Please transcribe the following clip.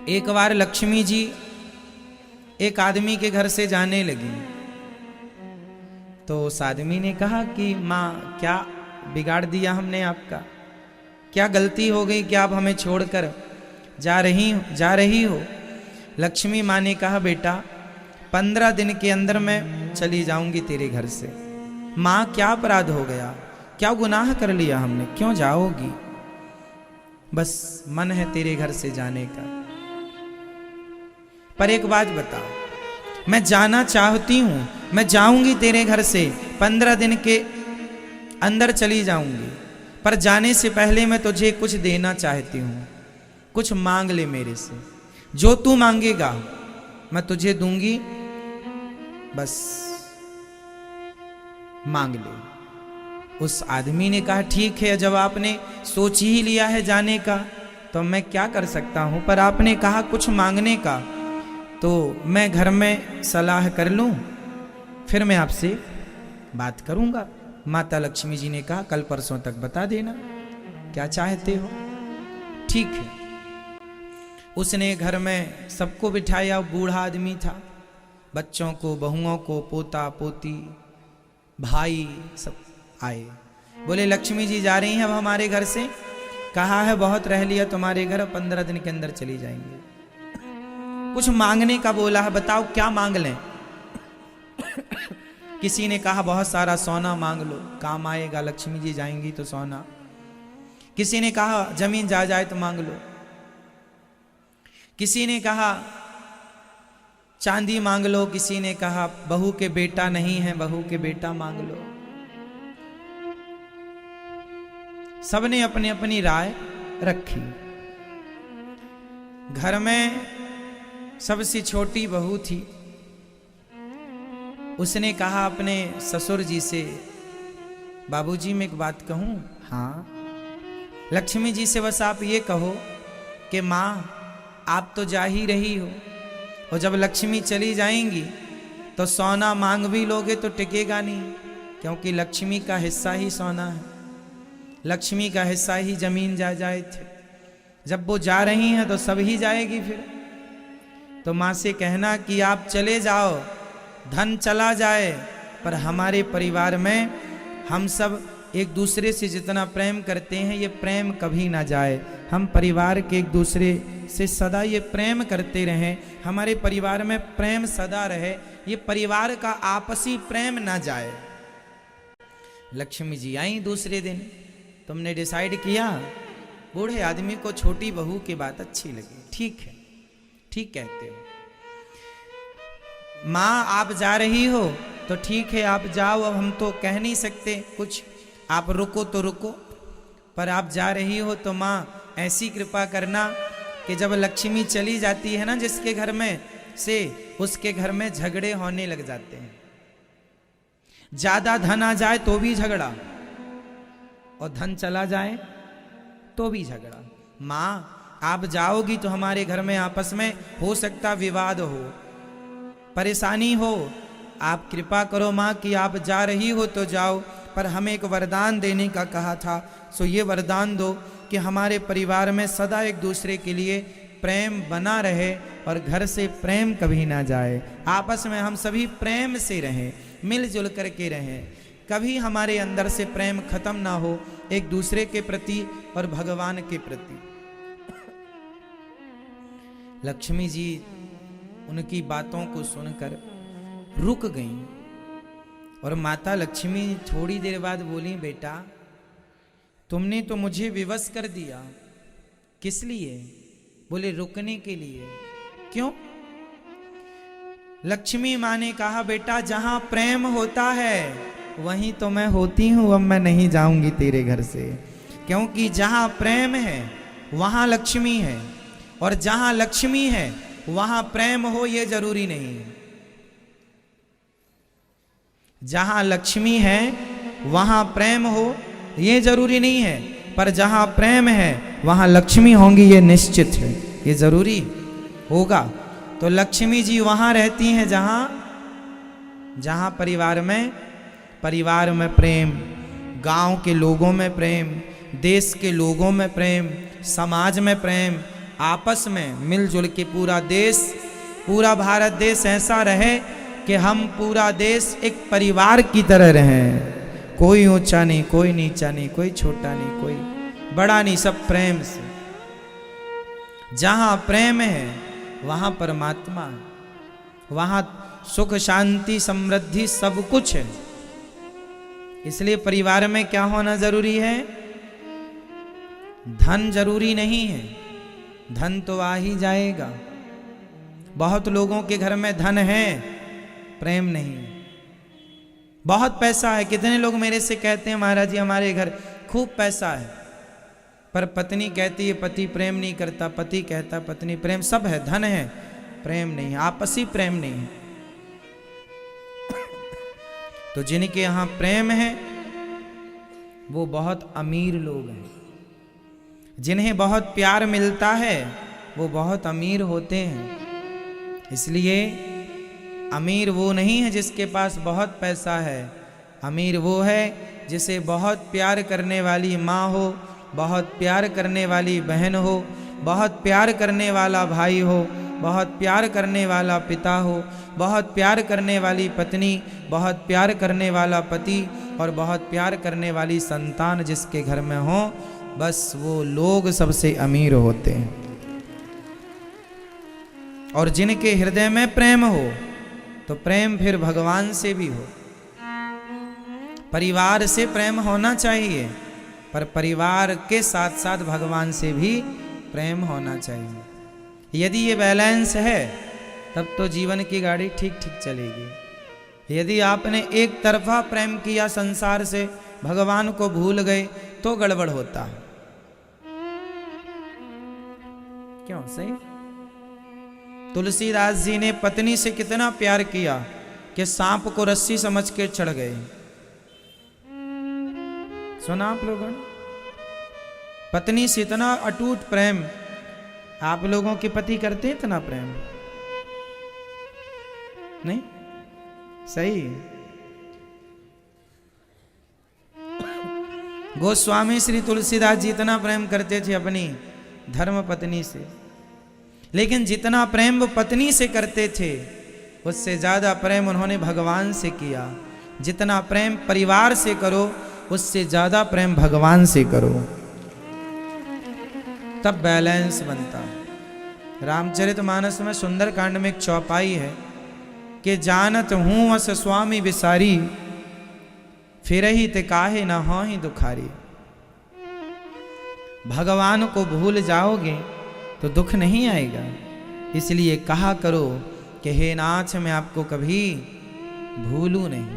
एक बार लक्ष्मी जी एक आदमी के घर से जाने लगी तो उस आदमी ने कहा कि माँ क्या बिगाड़ दिया हमने आपका, क्या गलती हो गई, क्या आप हमें छोड़कर जा रही हो। लक्ष्मी माँ ने कहा बेटा 15 दिन के अंदर मैं चली जाऊंगी तेरे घर से। माँ क्या अपराध हो गया, क्या गुनाह कर लिया हमने, क्यों जाओगी, बस मन है तेरे घर से जाने का। पर एक बात बताओ, मैं जाना चाहती हूं, मैं जाऊंगी तेरे घर से, 15 दिन के अंदर चली जाऊंगी, पर जाने से पहले मैं तुझे कुछ देना चाहती हूं, कुछ मांग ले मेरे से, जो तू मांगेगा मैं तुझे दूंगी, बस मांग ले। उस आदमी ने कहा ठीक है, जब आपने सोच ही लिया है जाने का तो मैं क्या कर सकता हूं, पर आपने कहा कुछ मांगने का तो मैं घर में सलाह कर लूं, फिर मैं आपसे बात करूंगा। माता लक्ष्मी जी ने कहा कल परसों तक बता देना क्या चाहते हो। ठीक है। उसने घर में सबको बिठाया, बूढ़ा आदमी था, बच्चों को, बहुओं को, पोता पोती, भाई सब आए। बोले लक्ष्मी जी जा रही हैं अब हमारे घर से, कहा है बहुत रह लिया तुम्हारे घर, 15 दिन के अंदर चली जाएंगे। कुछ मांगने का बोला है, बताओ क्या मांग लें। किसी ने कहा बहुत सारा सोना मांग लो, काम आएगा, लक्ष्मी जी जाएंगी तो सोना। किसी ने कहा जमीन जाए तो मांग लो। किसी ने कहा चांदी मांग लो। किसी ने कहा बहू के बेटा नहीं है, बहू के बेटा मांग लो। सबने अपनी अपनी राय रखी। घर में सबसे छोटी बहू थी, उसने कहा अपने ससुर जी से, बाबूजी मैं एक बात कहूं। हाँ। लक्ष्मी जी से बस आप ये कहो कि माँ आप तो जा ही रही हो, और जब लक्ष्मी चली जाएंगी तो सोना मांग भी लोगे तो टिकेगा नहीं, क्योंकि लक्ष्मी का हिस्सा ही सोना है, लक्ष्मी का हिस्सा ही जमीन जायदाद थे। जब वो जा रही हैं तो सब ही जाएगी फिर। तो माँ से कहना कि आप चले जाओ, धन चला जाए, पर हमारे परिवार में हम सब एक दूसरे से जितना प्रेम करते हैं ये प्रेम कभी ना जाए। हम परिवार के एक दूसरे से सदा ये प्रेम करते रहें, हमारे परिवार में प्रेम सदा रहे, ये परिवार का आपसी प्रेम ना जाए। लक्ष्मी जी आई दूसरे दिन, तुमने डिसाइड किया। बूढ़े आदमी को छोटी बहू की बात अच्छी लगी। ठीक है, ठीक कहते हो माँ, आप जा रही हो तो ठीक है आप जाओ, अब हम तो कह नहीं सकते कुछ, आप रुको तो रुको, पर आप जा रही हो तो माँ ऐसी कृपा करना कि जब लक्ष्मी चली जाती है ना जिसके घर में से, उसके घर में झगड़े होने लग जाते हैं। ज्यादा धन आ जाए तो भी झगड़ा, और धन चला जाए तो भी झगड़ा। माँ आप जाओगी तो हमारे घर में आपस में हो सकता विवाद हो, परेशानी हो, आप कृपा करो माँ कि आप जा रही हो तो जाओ, पर हमें एक वरदान देने का कहा था, सो ये वरदान दो कि हमारे परिवार में सदा एक दूसरे के लिए प्रेम बना रहे और घर से प्रेम कभी ना जाए, आपस में हम सभी प्रेम से रहें, मिलजुल करके रहें, कभी हमारे अंदर से प्रेम खत्म ना हो एक दूसरे के प्रति और भगवान के प्रति। लक्ष्मी जी उनकी बातों को सुनकर रुक गईं, और माता लक्ष्मी थोड़ी देर बाद बोली बेटा तुमने तो मुझे विवश कर दिया। किस लिए? बोले रुकने के लिए। क्यों? लक्ष्मी माँ ने कहा बेटा जहां प्रेम होता है वहीं तो मैं होती हूं, अब मैं नहीं जाऊंगी तेरे घर से, क्योंकि जहां प्रेम है वहां लक्ष्मी है, और जहां लक्ष्मी है वहां प्रेम हो ये जरूरी नहीं है। जहां लक्ष्मी है वहां प्रेम हो ये जरूरी नहीं है, पर जहां प्रेम है वहां लक्ष्मी होंगी ये निश्चित है, ये जरूरी होगा। तो लक्ष्मी जी वहां रहती हैं जहां परिवार में प्रेम, गांव के लोगों में प्रेम, देश के लोगों में प्रेम, समाज में प्रेम, आपस में मिलजुल के पूरा देश, पूरा भारत देश ऐसा रहे कि हम पूरा देश एक परिवार की तरह रहें। कोई ऊंचा नहीं, कोई नीचा नहीं, कोई छोटा नहीं, कोई बड़ा नहीं, सब प्रेम से। जहां प्रेम है वहां परमात्मा है, वहां सुख शांति समृद्धि सब कुछ है। इसलिए परिवार में क्या होना जरूरी है? धन जरूरी नहीं है, धन तो आ ही जाएगा। बहुत लोगों के घर में धन है, प्रेम नहीं है। बहुत पैसा है, कितने लोग मेरे से कहते हैं महाराज जी हमारे घर खूब पैसा है, पर पत्नी कहती है पति प्रेम नहीं करता, पति कहता पत्नी प्रेम, सब है, धन है, प्रेम नहीं है, आपसी प्रेम नहीं है। तो जिनके यहां प्रेम है वो बहुत अमीर लोग हैं। जिन्हें बहुत प्यार मिलता है वो बहुत अमीर होते हैं। इसलिए अमीर वो नहीं है जिसके पास बहुत पैसा है, अमीर वो है जिसे बहुत प्यार करने वाली माँ हो, बहुत प्यार करने वाली बहन हो, बहुत प्यार करने वाला भाई हो, बहुत प्यार करने वाला पिता हो, बहुत प्यार करने वाली पत्नी, बहुत प्यार करने वाला पति और बहुत प्यार करने वाली संतान जिसके घर में हो, बस वो लोग सबसे अमीर होते हैं। और जिनके हृदय में प्रेम हो तो प्रेम फिर भगवान से भी हो। परिवार से प्रेम होना चाहिए, पर परिवार के साथ साथ भगवान से भी प्रेम होना चाहिए। यदि ये बैलेंस है तब तो जीवन की गाड़ी ठीक ठीक चलेगी। यदि आपने एक तरफा प्रेम किया संसार से, भगवान को भूल गए, तो गड़बड़ होता है। क्यों? सही। तुलसीदास जी ने पत्नी से कितना प्यार किया कि सांप को रस्सी समझ के चढ़ गए। सुना आप लोगों ने? पत्नी से इतना अटूट प्रेम। आप लोगों के पति करते इतना प्रेम? नहीं? सही। गोस्वामी श्री तुलसीदास जी इतना प्रेम करते थे अपनी धर्म पत्नी से, लेकिन जितना प्रेम वो पत्नी से करते थे उससे ज्यादा प्रेम उन्होंने भगवान से किया। जितना प्रेम परिवार से करो उससे ज्यादा प्रेम भगवान से करो, तब बैलेंस बनता है। रामचरितमानस में सुंदरकांड में एक चौपाई है कि जानत हूं अस स्वामी विसारी, फिर ही ते काहे न हो ही दुखारी। भगवान को भूल जाओगे तो दुख नहीं आएगा। इसलिए कहा करो कि हे नाथ मैं आपको कभी भूलूं नहीं।